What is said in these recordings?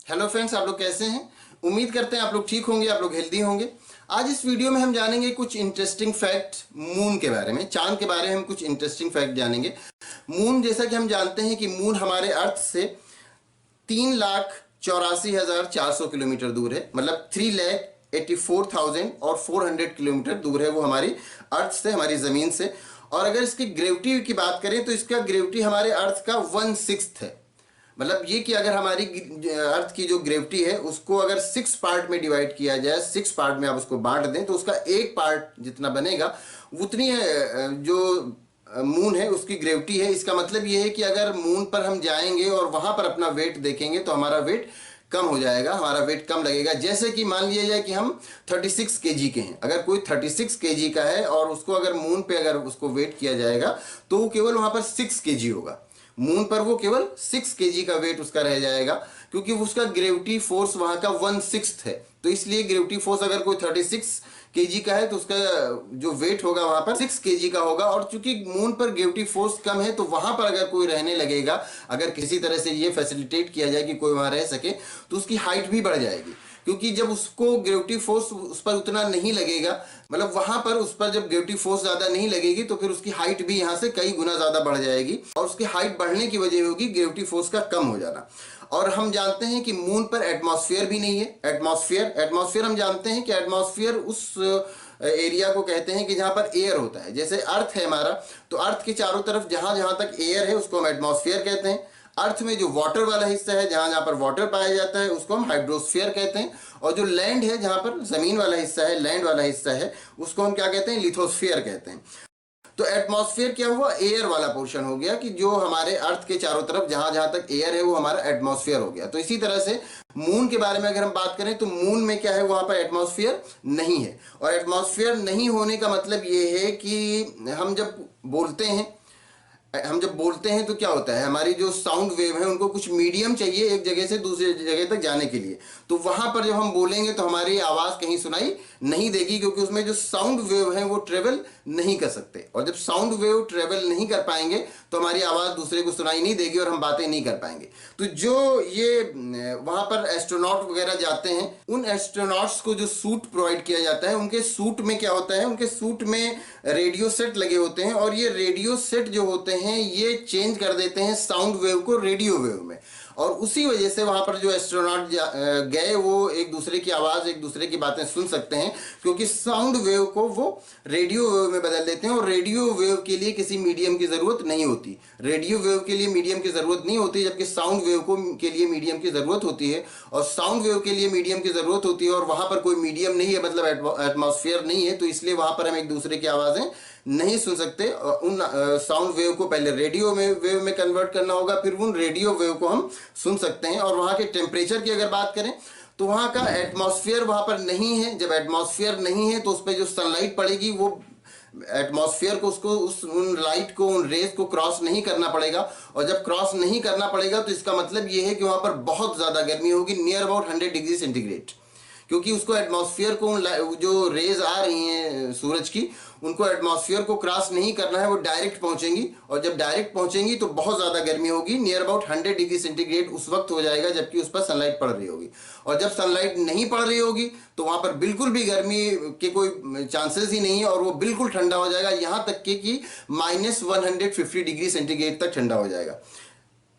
Hello friends, आप लोग कैसे हैं? उम्मीद करते हैं आप लोग ठीक होंगे, आप लोग हेल्दी होंगे। आज इस वीडियो में हम जानेंगे कुछ इंटरेस्टिंग फैक्ट मून के बारे में, चांद के बारे में हम कुछ इंटरेस्टिंग फैक्ट जानेंगे। मून, जैसा कि हम जानते हैं कि मून हमारे अर्थ से 3,84,400 किलोमीटर दूर है, मतलब 3,84,400 किलोमीटर दूर है वो हमारी अर्थ से, हमारी ज़मीन से। और अगर इसकी ग्रेविटी की बात करें तो इसका ग्रेविटी हमारे अर्थ का 1/6 है। मतलब ये कि अगर हमारी अर्थ की जो ग्रेविटी है उसको अगर 6 पार्ट में डिवाइड किया जाए, 6 पार्ट में आप उसको बांट दें तो उसका एक पार्ट जितना बनेगा उतनी जो मून है उसकी ग्रेविटी है। इसका मतलब ये है कि अगर मून पर हम जाएंगे और वहां पर अपना वेट देखेंगे तो हमारा वेट कम हो जाएगा, हमारा वेट कम लगेगा। जैसे कि मान लिया जाए कि हम 36 केजी के हैं, अगर कोई 36 केजी का है और उसको अगर मून पे अगर उसको वेट किया जाएगा तो वो केवल वहां पर 6 केजी होगा। मून पर वो केवल 6 केजी का वेट उसका रह जाएगा, क्योंकि उसका ग्रेविटी फोर्स वहां का 1/6 है। तो इसलिए ग्रेविटी फोर्स अगर कोई 36 केजी का है तो उसका जो वेट होगा वहां पर 6 केजी का होगा। और चूंकि मून पर ग्रेविटी फोर्स कम है तो वहां पर अगर कोई रहने लगेगा, अगर किसी तरह से ये फैसिलिटेट किया जाए कि कोई वहां रह सके, तो उसकी हाइट भी बढ़ जाएगी। क्योंकि जब उसको ग्रेविटी फोर्स उस पर उतना नहीं लगेगा, मतलब वहां पर उस पर जब ग्रेविटी फोर्स ज्यादा नहीं लगेगी तो फिर उसकी हाइट भी यहाँ से कई गुना ज्यादा बढ़ जाएगी। और उसकी हाइट बढ़ने की वजह होगी ग्रेविटी फोर्स का कम हो जाना। और हम जानते हैं कि मून पर एटमॉस्फेयर भी नहीं है। एटमॉस्फेयर हम जानते हैं कि एटमॉस्फेयर उस एरिया को कहते हैं कि जहां पर एयर होता है। जैसे अर्थ है हमारा, तो अर्थ के चारों तरफ जहां जहां तक एयर है उसको हम एटमॉस्फेयर कहते हैं। अर्थ में जो वाटर वाला हिस्सा है, जहां जहां पर वाटर पाया जाता है, उसको हम हाइड्रोस्फीयर कहते हैं। और जो लैंड है, जहां पर जमीन वाला हिस्सा है, लैंड वाला हिस्सा है, उसको हम क्या कहते हैं? लिथोस्फीयर कहते हैं। तो एटमॉस्फेयर क्या हुआ? एयर वाला पोर्शन हो गया, कि जो हमारे अर्थ के चारों तरफ जहां जहां तक एयर है वो हमारा एटमॉस्फेयर हो गया। तो इसी तरह से मून के बारे में अगर हम बात करें तो मून में क्या है? वहां पर एटमॉस्फेयर नहीं है। और एटमॉस्फेयर नहीं होने का मतलब ये है कि हम जब बोलते हैं तो क्या होता है? हमारी जो साउंड वेव है उनको कुछ मीडियम चाहिए एक जगह से दूसरी जगह तक जाने के लिए। तो वहां पर जब हम बोलेंगे तो हमारी आवाज कहीं सुनाई नहीं देगी, क्योंकि उसमें जो साउंड वेव है वो ट्रेवल नहीं कर सकते। और जब साउंड वेव ट्रेवल नहीं कर पाएंगे तो हमारी आवाज दूसरे को सुनाई नहीं देगी और हम बातें नहीं कर पाएंगे। तो जो ये वहां पर एस्ट्रोनॉट वगैरह जाते हैं, उन एस्ट्रोनॉट्स को जो सूट प्रोवाइड किया जाता है, उनके सूट में क्या होता है? उनके सूट में रेडियो सेट लगे होते हैं। और ये रेडियो सेट जो होते हैं ये चेंज कर देते हैं साउंड वेव को रेडियो वेव में। और उसी वजह से वहां पर जो एस्ट्रोनॉट गए वो एक दूसरे की आवाज, एक दूसरे की बातें सुन सकते हैं, क्योंकि साउंड वेव को वो रेडियो वेव में बदल देते हैं। और रेडियो वेव के लिए किसी मीडियम की जरूरत नहीं होती, रेडियो वेव के लिए मीडियम की जरूरत नहीं होती, जबकि साउंड वेव को के लिए मीडियम की जरूरत होती है। और साउंड वेव के लिए मीडियम की जरूरत होती है, और वहां पर कोई मीडियम नहीं है, मतलब एटमॉस्फेयर नहीं है। तो इसलिए वहां पर हम एक दूसरे की आवाजें नहीं सुन सकते। उन साउंड वेव को पहले रेडियो वेव में कन्वर्ट करना होगा, फिर उन रेडियो वेव को हम सुन सकते हैं। और वहां के टेम्परेचर की अगर बात करें तो वहां का एटमॉस्फेयर वहां पर नहीं है। जब एटमॉस्फेयर नहीं है तो उस पर जो सनलाइट पड़ेगी वो एटमॉस्फेयर को उन लाइट को, उन रेज को क्रॉस नहीं करना पड़ेगा। और जब क्रॉस नहीं करना पड़ेगा तो इसका मतलब ये है कि वहां पर बहुत ज्यादा गर्मी होगी, नियर अबाउट 100 डिग्री सेंटीग्रेड। क्योंकि उसको एटमॉस्फेयर को जो रेज आ रही हैं सूरज की, उनको एटमॉस्फेयर को क्रॉस नहीं करना है, वो डायरेक्ट पहुंचेंगी। और जब डायरेक्ट पहुंचेंगी तो बहुत ज्यादा गर्मी होगी, नियर अबाउट 100 डिग्री सेंटीग्रेड उस वक्त हो जाएगा जबकि उस पर सनलाइट पड़ रही होगी। और जब सनलाइट नहीं पड़ रही होगी तो वहां पर बिल्कुल भी गर्मी के कोई चांसेस ही नहीं है, और वो बिल्कुल ठंडा हो जाएगा, यहां तक कि -150 डिग्री सेंटीग्रेड तक ठंडा हो जाएगा।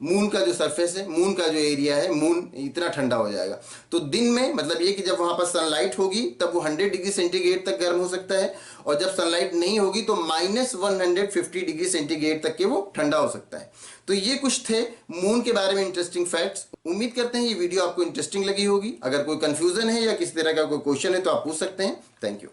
मून का जो सरफेस है, मून का जो एरिया है, मून इतना ठंडा हो जाएगा। तो दिन में मतलब ये कि जब वहां पर सनलाइट होगी तब वो 100 डिग्री सेंटीग्रेड तक गर्म हो सकता है, और जब सनलाइट नहीं होगी तो -150 डिग्री सेंटीग्रेड तक के वो ठंडा हो सकता है। तो ये कुछ थे मून के बारे में इंटरेस्टिंग फैक्ट्स। उम्मीद करते हैं ये वीडियो आपको इंटरेस्टिंग लगी होगी। अगर कोई कंफ्यूजन है या किसी तरह का कोई क्वेश्चन है तो आप पूछ सकते हैं। Thank you.